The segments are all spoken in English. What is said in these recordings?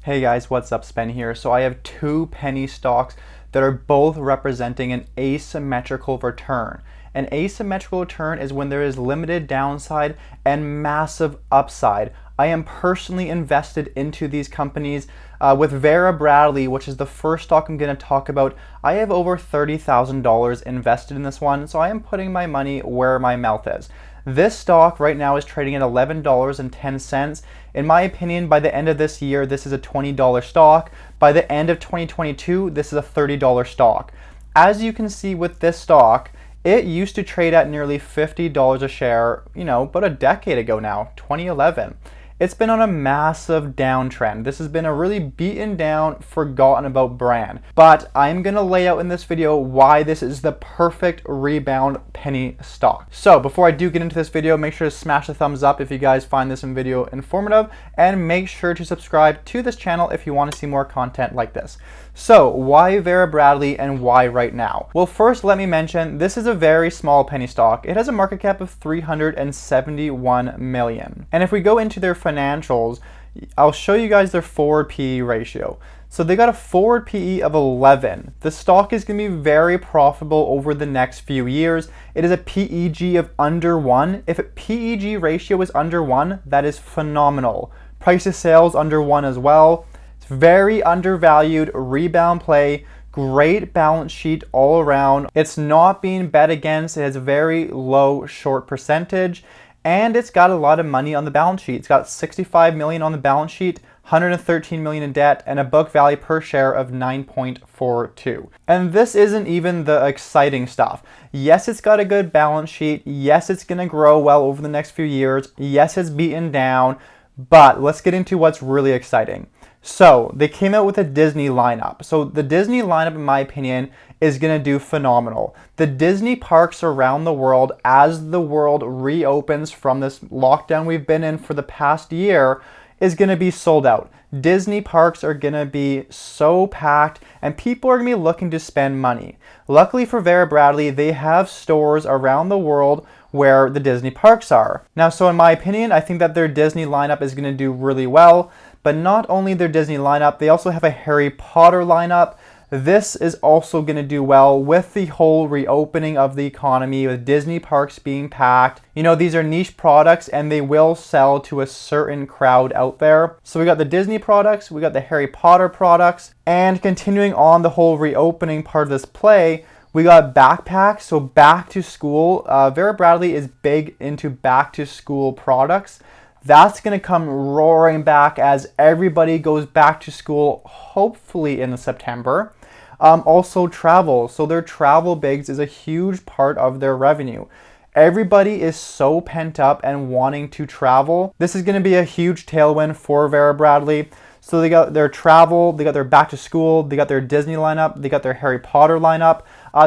Hey guys, what's up? Spen here. So I have two penny stocks that are both representing an asymmetrical return. An asymmetrical return is when there is limited downside and massive upside. I am personally invested into these companies. With Vera Bradley, which is the first stock I'm going to talk about, I have over $30,000 invested in this one, so I am putting my money where my mouth is. This stock right now is trading at $11.10. In my opinion, by the end of this year, this is a $20 stock. By the end of 2022, this is a $30 stock. As you can see with this stock, it used to trade at nearly $50 a share, about a decade ago now, 2011. It's been on a massive downtrend. This has been a really beaten down, forgotten about brand. But I'm gonna lay out in this video why this is the perfect rebound penny stock. So before I do get into this video, make sure to smash the thumbs up if you guys find this video informative, and make sure to subscribe to this channel if you want to see more content like this. So why Vera Bradley and why right now? Well, first let me mention this is a very small penny stock. It has a market cap of 371 million. And if we go into their financials, I'll show you guys their forward PE ratio. So they got a forward PE of 11. The stock is going to be very profitable over the next few years. It is a PEG of under 1. If a PEG ratio is under 1, that is phenomenal. Price to sales under 1 as well. It's very undervalued, rebound play, great balance sheet all around. It's not being bet against. It has a very low short percentage. And it's got a lot of money on the balance sheet. It's got 65 million on the balance sheet, 113 million in debt, and a book value per share of 9.42. And this isn't even the exciting stuff. Yes, it's got a good balance sheet. Yes, it's gonna grow well over the next few years. Yes, it's beaten down, but let's get into what's really exciting. So they came out with a Disney lineup. So the Disney lineup, in my opinion, is going to do phenomenal. The Disney parks around the world, as the world reopens from this lockdown we've been in for the past year, is going to be sold out. Disney parks are going to be so packed and people are going to be looking to spend money. Luckily for Vera Bradley, they have stores around the world where the Disney parks are. Now, so in my opinion, I think that their Disney lineup is going to do really well. But not only their Disney lineup, they also have a Harry Potter lineup. This is also going to do well with the whole reopening of the economy, with Disney parks being packed. These are niche products and they will sell to a certain crowd out there. So we got the Disney products, we got the Harry Potter products, and continuing on the whole reopening part of this play, we got backpacks, so back to school. Vera Bradley is big into back to school products. That's going to come roaring back as everybody goes back to school, hopefully in September. Also travel. So their travel bigs is a huge part of their revenue. Everybody is so pent up and wanting to travel. This is going to be a huge tailwind for Vera Bradley. So they got their travel, they got their back to school, they got their Disney lineup, they got their Harry Potter lineup.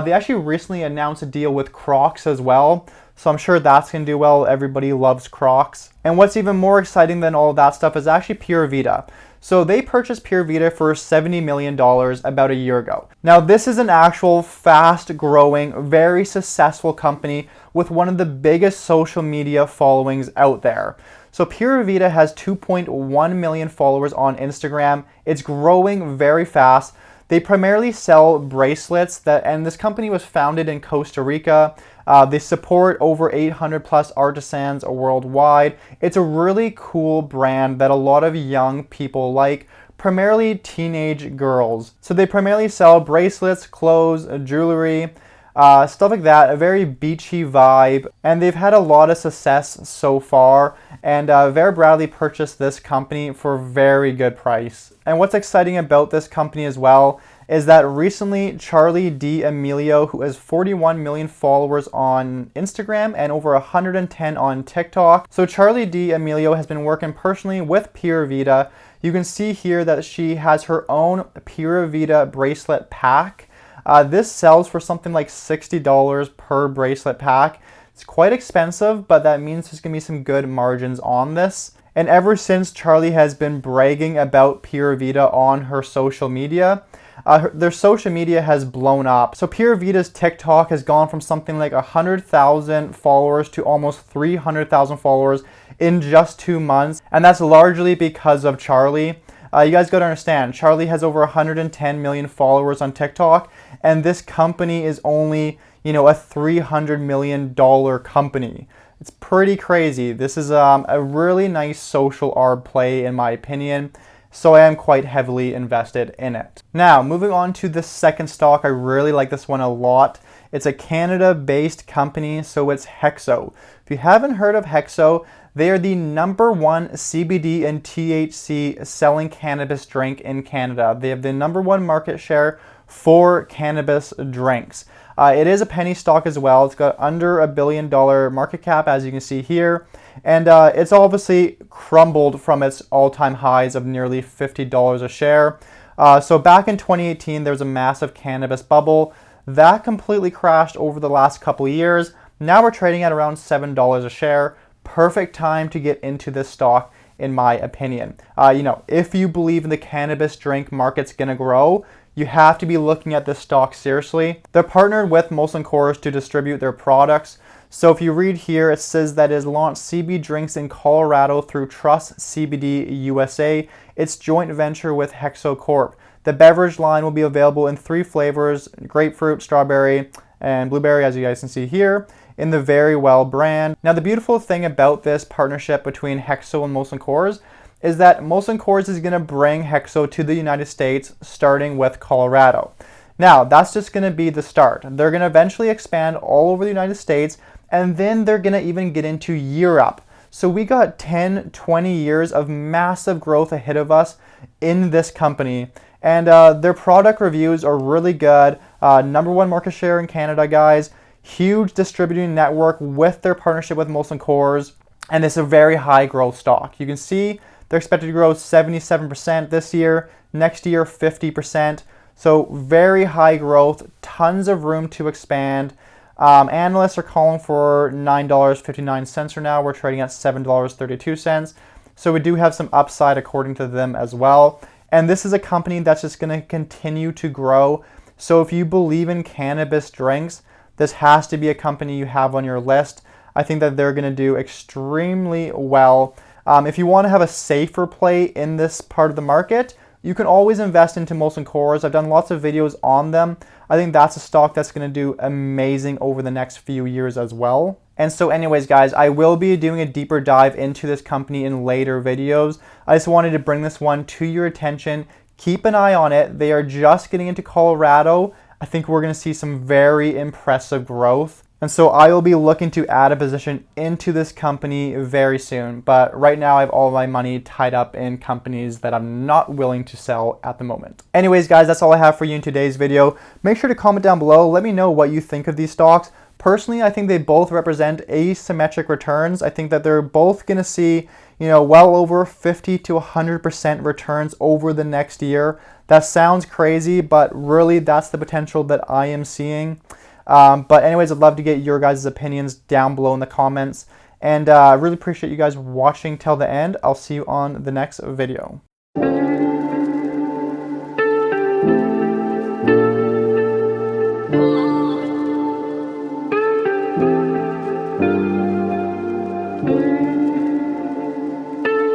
They actually recently announced a deal with Crocs as well. So I'm sure that's going to do well. Everybody loves Crocs. And what's even more exciting than all of that stuff is actually Pura Vida. So they purchased Pura Vida for $70 million about a year ago. Now this is an actual fast growing, very successful company with one of the biggest social media followings out there. So Pura Vida has 2.1 million followers on Instagram. It's growing very fast. They primarily sell bracelets, and this company was founded in Costa Rica. They support over 800 plus artisans worldwide. It's a really cool brand that a lot of young people like, primarily teenage girls. So they primarily sell bracelets, clothes, jewelry, stuff like that, a very beachy vibe, and they've had a lot of success so far, and Vera Bradley purchased this company for a very good price. And what's exciting about this company as well is that recently Charli D'Amelio, who has 41 million followers on Instagram and over 110 on TikTok. So Charli D'Amelio has been working personally with Pura Vida. You can see here that she has her own Pura Vida bracelet pack. This sells for something like $60 per bracelet pack. It's quite expensive, but that means there's going to be some good margins on this. And ever since Charli has been bragging about Pura Vida on her social media, their social media has blown up. So Pura Vida's TikTok has gone from something like 100,000 followers to almost 300,000 followers in just 2 months. And that's largely because of Charli. You guys got to understand, Charlie has over 110 million followers on TikTok, and this company is only, a $300 million company. It's pretty crazy. This is a really nice social arb play in my opinion, so I am quite heavily invested in it. Now, moving on to the second stock, I really like this one a lot. It's a Canada-based company, so it's Hexo. If you haven't heard of Hexo, they are the #1 CBD and THC selling cannabis drink in Canada. They have the #1 market share for cannabis drinks. It is a penny stock as well. It's got under $1 billion market cap, as you can see here. And it's obviously crumbled from its all-time highs of nearly $50 a share. So back in 2018, there was a massive cannabis bubble. That completely crashed over the last couple of years. Now we're trading at around $7 a share. Perfect time to get into this stock, in my opinion. If you believe in the cannabis drink market's gonna grow, you have to be looking at this stock seriously. They're partnered with Molson Coors to distribute their products. So if you read here, it says that it has launched CBD drinks in Colorado through Trust CBD USA, its joint venture with Hexo Corp. The beverage line will be available in 3 flavors, grapefruit, strawberry, and blueberry, as you guys can see here, in the Very Well brand. Now, the beautiful thing about this partnership between Hexo and Molson Coors is that Molson Coors is going to bring Hexo to the United States, starting with Colorado. Now, that's just going to be the start. They're going to eventually expand all over the United States, and then they're going to even get into Europe. So we got 10, 20 years of massive growth ahead of us in this company. And their product reviews are really good. #1 market share in Canada, guys. Huge distributing network with their partnership with Molson Coors. And it's a very high growth stock. You can see they're expected to grow 77% this year, next year 50%. So very high growth, tons of room to expand. Analysts are calling for $9.59 for now. We're trading at $7.32. So we do have some upside according to them as well. And this is a company that's just going to continue to grow. So if you believe in cannabis drinks, this has to be a company you have on your list. I think that they're going to do extremely well. If you want to have a safer play in this part of the market, you can always invest into Molson Coors. I've done lots of videos on them. I think that's a stock that's going to do amazing over the next few years as well. And so anyways, guys, I will be doing a deeper dive into this company in later videos. I just wanted to bring this one to your attention. Keep an eye on it. They are just getting into Colorado. I think we're going to see some very impressive growth. And so I will be looking to add a position into this company very soon. But right now I have all my money tied up in companies that I'm not willing to sell at the moment. Anyways, guys, that's all I have for you in today's video. Make sure to comment down below. Let me know what you think of these stocks. Personally, I think they both represent asymmetric returns. I think that they're both going to see, well over 50 to 100% returns over the next year. That sounds crazy, but really that's the potential that I am seeing. But anyways, I'd love to get your guys' opinions down below in the comments. And I really appreciate you guys watching till the end. I'll see you on the next video.